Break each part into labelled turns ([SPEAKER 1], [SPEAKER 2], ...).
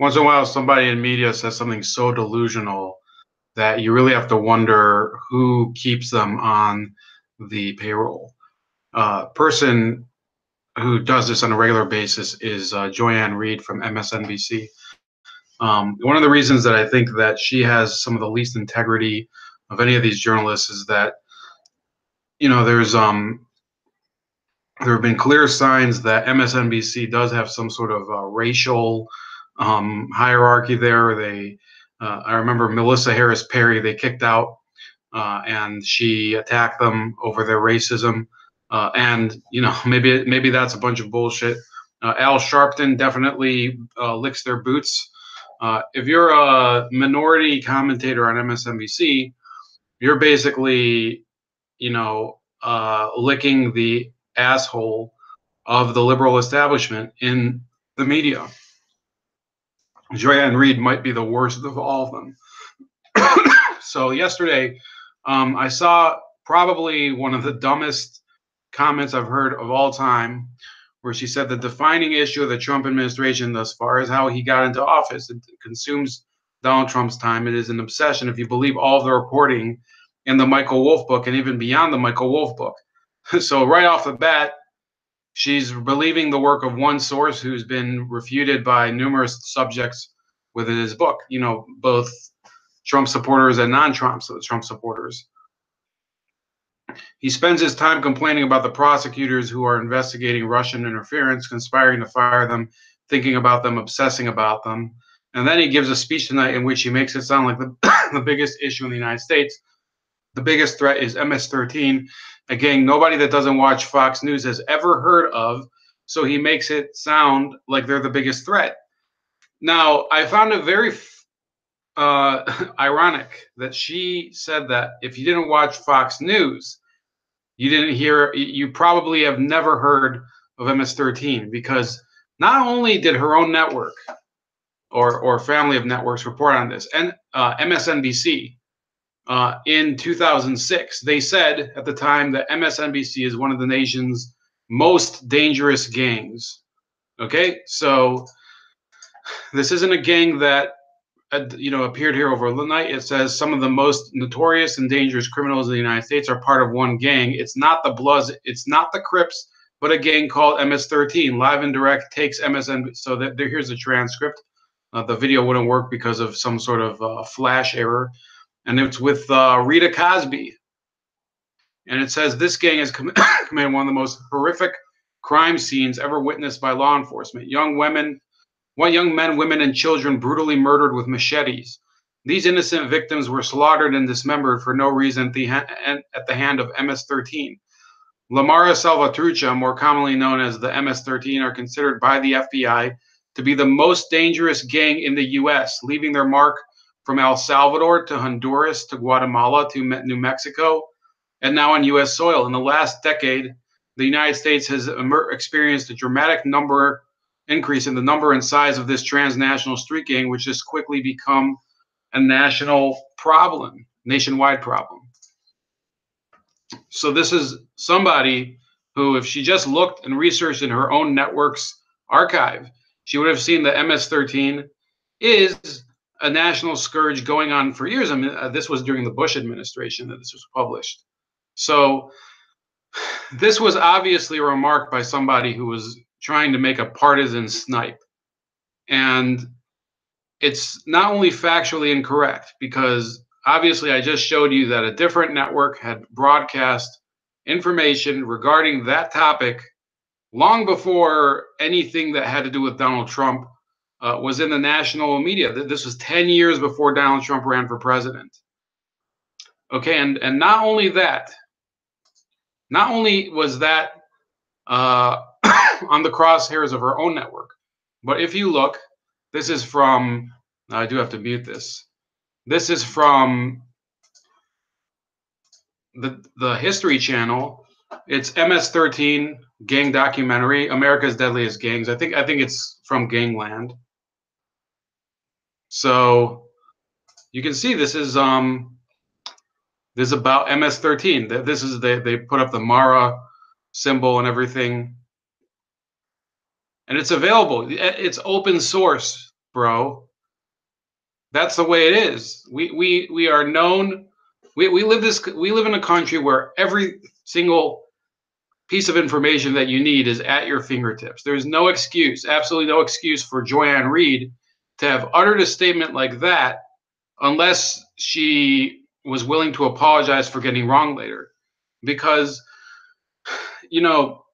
[SPEAKER 1] once in a while somebody in media says something so delusional that you really have to wonder who keeps them on the payroll. Person who does this on a regular basis is Ann Reid from MSNBC. One of the reasons that I think that she has some of the least integrity of any of these journalists is that, you know, there have been clear signs that MSNBC does have some sort of racial hierarchy there. I remember Melissa Harris Perry, they kicked out, and she attacked them over their racism. And you know, maybe that's a bunch of bullshit. Al Sharpton definitely licks their boots. If you're a minority commentator on MSNBC, you're basically, you know, licking the asshole of the liberal establishment in the media. Ann Reid might be the worst of all of them. So yesterday, I saw probably one of the dumbest comments I've heard of all time, where she said the defining issue of the Trump administration thus far is how he got into office. It consumes Donald Trump's time. It is an obsession, if you believe all of the reporting in the Michael Wolff book and even beyond the Michael Wolff book. So right off the bat, she's believing the work of one source who's been refuted by numerous subjects within his book, you know, both Trump supporters and non-Trump supporters. He spends his time complaining about the prosecutors who are investigating Russian interference, conspiring to fire them, thinking about them, obsessing about them. And then he gives a speech tonight in which he makes it sound like the biggest issue in the United States, the biggest threat is MS-13, a gang nobody that doesn't watch Fox News has ever heard of. So he makes it sound like they're the biggest threat. Now, I found it very ironic that she said that if you didn't watch Fox News, you probably have never heard of MS-13, because not only did her own network or family of networks report on this, and MSNBC, in 2006, they said at the time that MSNBC is one of the nation's most dangerous gangs. Okay, so this isn't a gang that appeared here overnight. It says some of the most notorious and dangerous criminals in the United States are part of one gang. It's not the Bloods, it's not the Crips, but a gang called MS-13. Live and Direct takes MSNBC. So here's a transcript. The video wouldn't work because of some sort of flash error. And it's with Rita Cosby. And it says this gang has committed one of the most horrific crime scenes ever witnessed by law enforcement. Young men, women, and children brutally murdered with machetes. These innocent victims were slaughtered and dismembered for no reason at the hand of MS-13. Lamara Salvatrucha, more commonly known as the MS-13, are considered by the FBI to be the most dangerous gang in the U.S., leaving their mark from El Salvador to Honduras to Guatemala to New Mexico, and now on U.S. soil. In the last decade, the United States has experienced a dramatic increase in the number and size of this transnational street gang, which has quickly become a nationwide problem. So this is somebody who, if she just looked and researched in her own network's archive, she would have seen that MS-13 is a national scourge going on for years. I mean, this was during the Bush administration that this was published. So this was obviously a remark by somebody who was trying to make a partisan snipe. And it's not only factually incorrect, because obviously I just showed you that a different network had broadcast information regarding that topic long before anything that had to do with Donald Trump was in the national media. This was 10 years before Donald Trump ran for president. Okay, and not only that, not only was that on the crosshairs of her own network, but if you look, this is from, I do have to mute this. This is from the History Channel. It's MS-13 gang documentary, America's Deadliest Gangs. I think it's from Gangland. So you can see this is about MS-13. This is they put up the Mara symbol and everything, and it's available. It's open source. bro. That's the way it is. We are known. We live in a country where every single piece of information that you need is at your fingertips. There's no excuse, absolutely no excuse for Ann Reid to have uttered a statement like that unless she was willing to apologize for getting wrong later. Because, you know,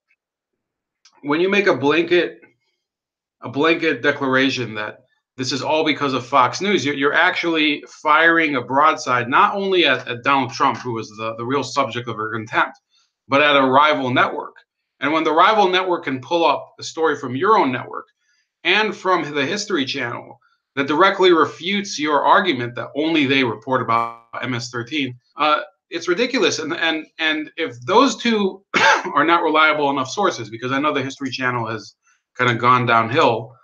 [SPEAKER 1] when you make a blanket declaration that this is all because of Fox News, you're actually firing a broadside not only at Donald Trump, who was the real subject of her contempt, but at a rival network. And when the rival network can pull up a story from your own network and from the History Channel that directly refutes your argument that only they report about MS-13, it's ridiculous. And if those two are not reliable enough sources, because I know the History Channel has kind of gone downhill.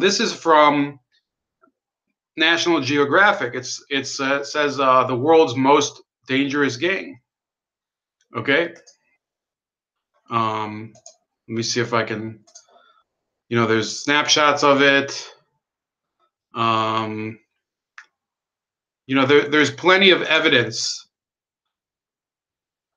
[SPEAKER 1] This is from National Geographic. It says the world's most dangerous gang. Okay. Let me see if I can. There's snapshots of it. There's plenty of evidence.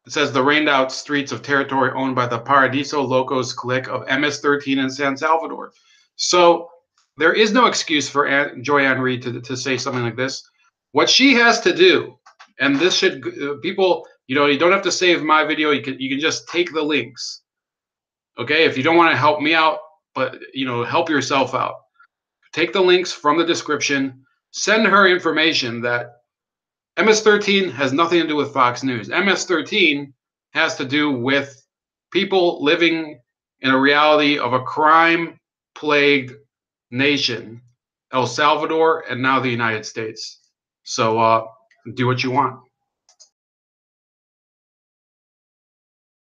[SPEAKER 1] It says the rained out streets of territory owned by the Paradiso Locos clique of MS-13 in San Salvador. So there is no excuse for Ann Reid to say something like this. What she has to do, and this should people, you don't have to save my video. You can just take the links. Okay, if you don't want to help me out, but help yourself out. Take the links from the description. Send her information that MS-13 has nothing to do with Fox News. MS-13 has to do with people living in a reality of a crime-plagued nation, El Salvador, and now the United States. So do what you want.